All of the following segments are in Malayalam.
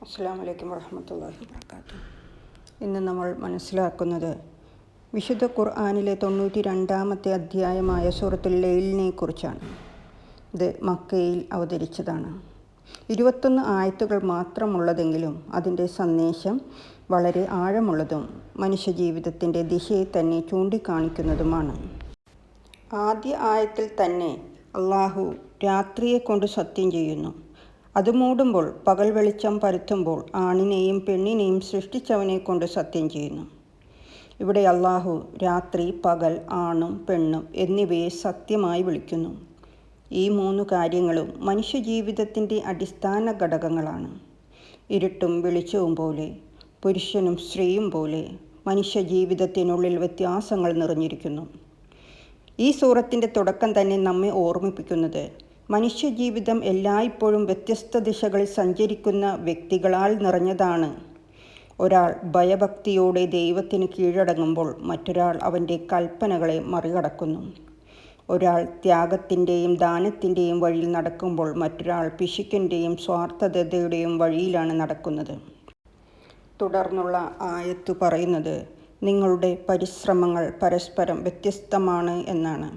അസ്സലാമു അലൈക്കും വറഹ്മത്തുള്ളാഹി വബറകാതുഹു. ഇന്ന് നമ്മൾ മനസ്സിലാക്കുന്നത് വിശുദ്ധ ഖുർആനിലെ 92-ാമത്തെ അധ്യായമായ സൂറത്തുൽ ലൈലിനെ കുറിച്ചാണ്. ഇത് മക്കയിൽ അവതരിച്ചതാണ്. 21 ആയത്തുകൾ മാത്രമുള്ളതെങ്കിലും അതിൻ്റെ സന്ദേശം വളരെ ആഴമുള്ളതും മനുഷ്യജീവിതത്തിൻ്റെ ദിശയെ തന്നെ ചൂണ്ടിക്കാണിക്കുന്നതുമാണ്. ആദ്യ ആയത്തിൽ തന്നെ അള്ളാഹു രാത്രിയെക്കൊണ്ട് സത്യം ചെയ്യുന്നു. അത് മൂടുമ്പോൾ പകൽ വെളിച്ചം പരത്തുമ്പോൾ ആണിനെയും പെണ്ണിനെയും സൃഷ്ടിച്ചവനെ കൊണ്ട് സത്യം ചെയ്യുന്നു. ഇവിടെ അള്ളാഹു രാത്രി, പകൽ, ആണും പെണ്ണും എന്നിവയെ സത്യമായി വിളിക്കുന്നു. ഈ 3 കാര്യങ്ങളും മനുഷ്യജീവിതത്തിൻ്റെ അടിസ്ഥാന ഘടകങ്ങളാണ്. ഇരുട്ടും വെളിച്ചവും പോലെ, പുരുഷനും സ്ത്രീയും പോലെ മനുഷ്യജീവിതത്തിനുള്ളിൽ വ്യത്യാസങ്ങൾ നിറഞ്ഞിരിക്കുന്നു. ഈ സൂറത്തിൻ്റെ തുടക്കം തന്നെ നമ്മെ ഓർമ്മിപ്പിക്കുന്നത് മനുഷ്യജീവിതം എല്ലായ്പ്പോഴും വ്യത്യസ്ത ദിശകളിൽ സഞ്ചരിക്കുന്ന വ്യക്തികളാൽ നിറഞ്ഞതാണ്. ഒരാൾ ഭയഭക്തിയോടെ ദൈവത്തിന് കീഴടങ്ങുമ്പോൾ മറ്റൊരാൾ അവൻ്റെ കൽപ്പനകളെ മറികടക്കുന്നു. ഒരാൾ ത്യാഗത്തിൻ്റെയും ദാനത്തിൻ്റെയും വഴിയിൽ നടക്കുമ്പോൾ മറ്റൊരാൾ പിശുക്കിൻ്റെയും സ്വാർത്ഥതയുടെയും വഴിയിലാണ് നടക്കുന്നത്. തുടർന്നുള്ള ആയത്ത് പറയുന്നത് നിങ്ങളുടെ പരിശ്രമങ്ങൾ പരസ്പരം വ്യത്യസ്തമാണ് എന്നാണ്.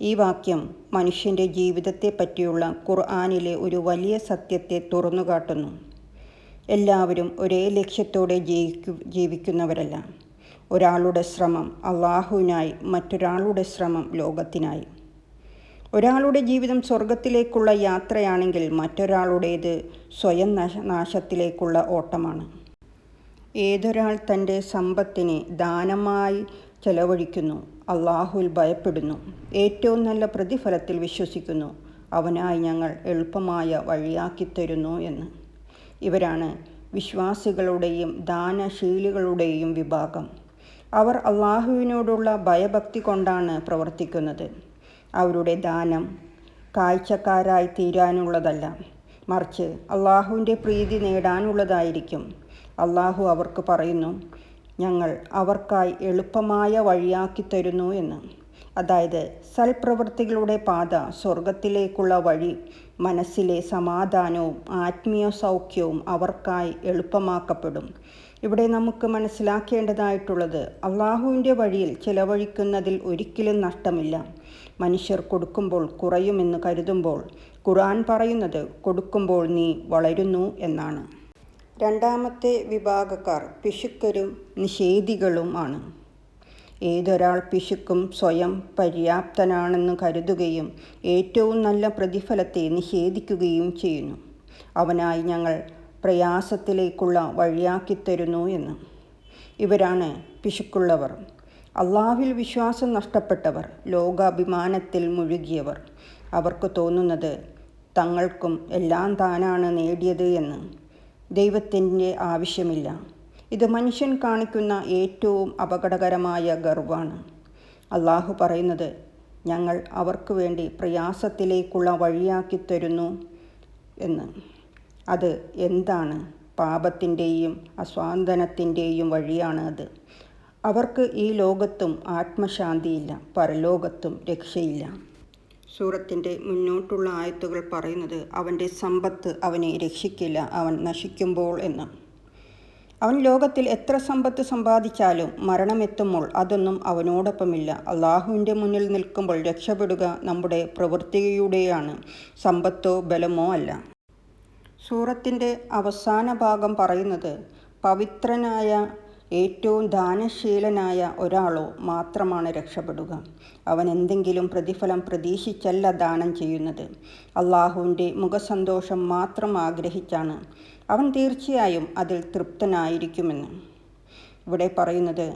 ഈ വാക്യം മനുഷ്യൻ്റെ ജീവിതത്തെ പറ്റിയുള്ള ഖുർആനിലെ ഒരു വലിയ സത്യത്തെ തുറന്നുകാട്ടുന്നു. എല്ലാവരും ഒരേ ലക്ഷ്യത്തോടെ ജീവിക്കുന്നവരല്ല. ഒരാളുടെ ശ്രമം അള്ളാഹുവിനായി, മറ്റൊരാളുടെ ശ്രമം ലോകത്തിനായി. ഒരാളുടെ ജീവിതം സ്വർഗത്തിലേക്കുള്ള യാത്രയാണെങ്കിൽ മറ്റൊരാളുടേത് സ്വയം നാശത്തിലേക്കുള്ള ഓട്ടമാണ്. ഏതൊരാൾ തൻ്റെ സമ്പത്തിനെ ദാനമായി ചെലവഴിക്കുന്നു, അള്ളാഹുവിൽ ഭയപ്പെടുന്നു, ഏറ്റവും നല്ല പ്രതിഫലത്തിൽ വിശ്വസിക്കുന്നു, അവനായി ഞങ്ങൾ എളുപ്പമായ വഴിയാക്കിത്തരുന്നു എന്ന്. ഇവരാണ് വിശ്വാസികളുടെയും ദാനശീലികളുടെയും വിഭാഗം. അവർ അള്ളാഹുവിനോടുള്ള ഭയഭക്തി കൊണ്ടാണ് പ്രവർത്തിക്കുന്നത്. അവരുടെ ദാനം കാഴ്ചക്കാരായി തീരാനുള്ളതല്ല, മറിച്ച് അള്ളാഹുവിൻ്റെ പ്രീതി നേടാനുള്ളതായിരിക്കും. അള്ളാഹു അവർക്ക് പറയുന്നു, ഞങ്ങൾ അവർക്കായി എളുപ്പമായ വഴിയാക്കിത്തരുന്നു എന്ന്. അതായത് സൽപ്രവൃത്തികളുടെ പാത, സ്വർഗത്തിലേക്കുള്ള വഴി, മനസ്സിലെ സമാധാനവും ആത്മീയ സൗഖ്യവും അവർക്കായി എളുപ്പമാക്കപ്പെടും. ഇവിടെ നമുക്ക് മനസ്സിലാക്കേണ്ടതായിട്ടുള്ളത് അള്ളാഹുവിൻ്റെ വഴിയിൽ ചിലവഴിക്കുന്നതിൽ ഒരിക്കലും നഷ്ടമില്ല. മനുഷ്യർ കൊടുക്കുമ്പോൾ കുറയുമെന്ന് കരുതുമ്പോൾ ഖുർആൻ പറയുന്നത് കൊടുക്കുമ്പോൾ നീ വളരുന്നു എന്നാണ്. രണ്ടാമത്തെ വിഭാഗക്കാർ പിശുക്കരും നിഷേധികളും ആണ്. ഏതൊരാൾ പിശുക്കും സ്വയം പര്യാപ്തനാണെന്ന് കരുതുകയും ഏറ്റവും നല്ല പ്രതിഫലത്തെ നിഷേധിക്കുകയും ചെയ്യുന്നു. അവനായി ഞങ്ങൾ പ്രയാസത്തിലേക്കുള്ള വഴിയാക്കിത്തരുന്നു എന്ന്. ഇവരാണ് പിശുക്കുള്ളവർ, അള്ളാഹുവിൽ വിശ്വാസം നഷ്ടപ്പെട്ടവർ, ലോകാഭിമാനത്തിൽ മുഴുകിയവർ. അവർക്ക് തോന്നുന്നത് തങ്ങൾക്കും എല്ലാം താനാണ് നേടിയത് എന്ന്. ദൈവത്തിൻ്റെ ആവശ്യമില്ല. ഇത് മനുഷ്യൻ കാണിക്കുന്ന ഏറ്റവും അപകടകരമായ ഗർവ്വാണ്. അള്ളാഹു പറയുന്നത് ഞങ്ങൾ അവർക്ക് വേണ്ടി പ്രയാസത്തിലേക്കുള്ള വഴിയാക്കിത്തരുന്നു എന്ന്. അത് എന്താണ്? പാപത്തിൻ്റെയും അസ്വാന്തനത്തിൻ്റെയും വഴിയാണ് അത്. അവർക്ക് ഈ ലോകത്തും ആത്മശാന്തിയില്ല, പരലോകത്തും രക്ഷയില്ല. സൂറത്തിൻ്റെ മുന്നോട്ടുള്ള ആയത്തുകൾ പറയുന്നത് അവൻ്റെ സമ്പത്ത് അവനെ രക്ഷിക്കില്ല, അവൻ നശിക്കുമ്പോൾ എന്ന്. അവൻ ലോകത്തിൽ എത്ര സമ്പത്ത് സമ്പാദിച്ചാലും മരണമെത്തുമ്പോൾ അതൊന്നും അവനോടൊപ്പമില്ല. അള്ളാഹുവിൻ്റെ മുന്നിൽ നിൽക്കുമ്പോൾ രക്ഷപ്പെടുക നമ്മുടെ പ്രവൃത്തിയുടെയാണ്, സമ്പത്തോ ബലമോ അല്ല. സൂറത്തിൻ്റെ അവസാന ഭാഗം പറയുന്നത് പവിത്രനായ ഏറ്റവും ദാനശീലനായ ഒരാളോ മാത്രമാണ് രക്ഷപ്പെടുക. അവൻ എന്തെങ്കിലും പ്രതിഫലം പ്രതീക്ഷിച്ചല്ല ദാനം ചെയ്യുന്നത്, അള്ളാഹുവിൻ്റെ മുഖസന്തോഷം മാത്രം ആഗ്രഹിച്ചാണ്. അവൻ തീർച്ചയായും അതിൽ തൃപ്തനായിരിക്കുമെന്ന്. ഇവിടെ പറയുന്നത്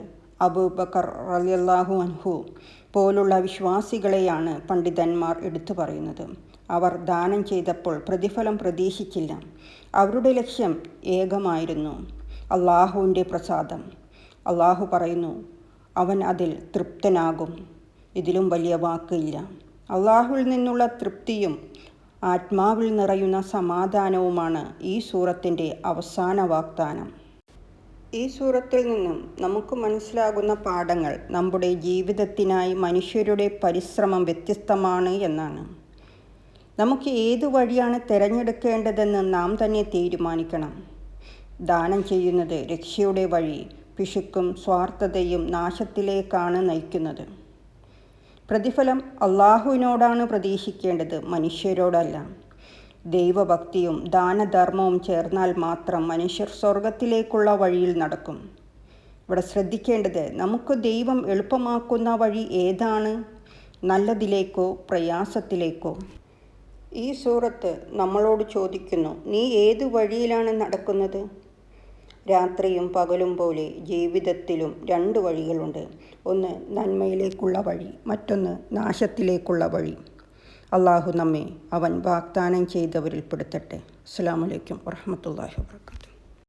അബൂബക്കർ റളിയല്ലാഹു അൻഹു പോലുള്ള വിശ്വാസികളെയാണ് പണ്ഡിതന്മാർ എടുത്തു പറയുന്നത്. അവർ ദാനം ചെയ്തപ്പോൾ പ്രതിഫലം പ്രതീക്ഷിച്ചില്ല. അവരുടെ ലക്ഷ്യം ഏകമായിരുന്നു, അള്ളാഹുവിൻ്റെ പ്രസാദം. അള്ളാഹു പറയുന്നു അവൻ അതിൽ തൃപ്തനാകും. ഇതിലും വലിയ വാക്കില്ല. അള്ളാഹുവിൽ നിന്നുള്ള തൃപ്തിയും ആത്മാവിൽ നിറയുന്ന സമാധാനവുമാണ് ഈ സൂറത്തിൻ്റെ അവസാന വാഗ്ദാനം. ഈ സൂറത്തിൽ നിന്നും നമുക്ക് മനസ്സിലാകുന്ന പാഠങ്ങൾ നമ്മുടെ ജീവിതത്തിനായി മനുഷ്യരുടെ പരിശ്രമം വ്യത്യസ്തമാണ് എന്നാണ്. നമുക്ക് ഏതു വഴിയാണ് തിരഞ്ഞെടുക്കേണ്ടതെന്ന് നാം തന്നെ തീരുമാനിക്കണം. ദാനം ചെയ്യുന്നത് രക്ഷയുടെ വഴി പിശുക്കും സ്വാർത്ഥതയും നാശത്തിലേക്കാണ് നയിക്കുന്നത്. പ്രതിഫലം അള്ളാഹുവിനോടാണ് പ്രതീക്ഷിക്കേണ്ടത്, മനുഷ്യരോടല്ല. ദൈവഭക്തിയും ദാനധർമ്മവും ചേർന്നാൽ മാത്രം മനുഷ്യർ സ്വർഗത്തിലേക്കുള്ള വഴിയിൽ നടക്കും. ഇവിടെ ശ്രദ്ധിക്കേണ്ടത്, നമുക്ക് ദൈവം എളുപ്പമാക്കുന്ന വഴി ഏതാണ്? നല്ലതിലേക്കോ പ്രയാസത്തിലേക്കോ? ഈ സൂറത്ത് നമ്മളോട് ചോദിക്കുന്നു, നീ ഏത് വഴിയിലാണ് നടക്കുന്നത്? രാത്രിയും പകലും പോലെ ജീവിതത്തിലും രണ്ട് വഴികളുണ്ട്. ഒന്ന് നന്മയിലേക്കുള്ള വഴി, മറ്റൊന്ന് നാശത്തിലേക്കുള്ള വഴി. അള്ളാഹു നമ്മെ അവൻ വാഗ്ദാനം ചെയ്തവരിൽ പെടുത്തട്ടെ. അസ്സലാമു അലൈക്കും വറഹ്മത്തുള്ളാഹി വബറകാതുഹു.